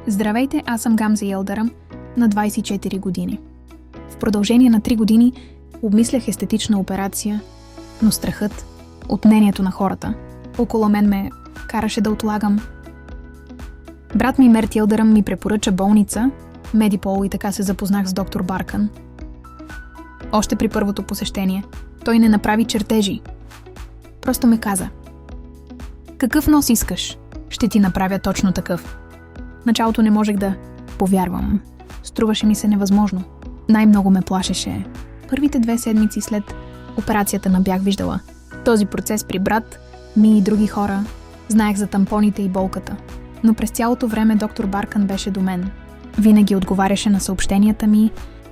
Здравейте, аз съм Гамза Йылдъръм, на 24 години. В продължение на 3 години обмислях естетична операция, но страхът от мнението на хората около мен ме караше да отлагам. Брат ми Мерт Йылдъръм ми препоръча болница, Медипол, и така се запознах с доктор Баркън. Още при първото посещение той не направи чертежи. Просто ме каза: какъв нос искаш? Ще ти направя точно такъв. В началото не можех да повярвам. Струваше ми се невъзможно. Най-много ме плашеше първите 2 седмици след операцията не бях виждала този процес при брат ми и други хора. Знаех за тампоните и болката. Но през цялото време доктор Баркън беше до мен. Винаги отговаряше на съобщенията ми,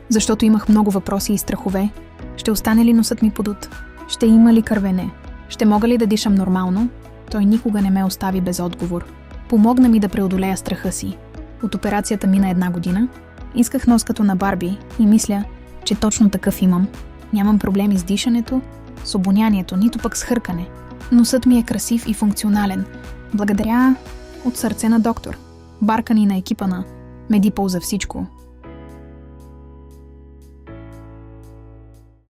защото имах много въпроси и страхове. Ще остане ли носът ми подут? Ще има ли кървене? Ще мога ли да дишам нормално? Той никога не ме остави без отговор. Помогна ми да преодолея страха си. От операцията мина 1 година. Исках нос като на Барби и мисля, че точно такъв имам. Нямам проблеми с дишането, с обонянието, нито пък с хъркане. Носът ми е красив и функционален. Благодаря от сърце на доктор Баркън и на екипа на Медипол за всичко.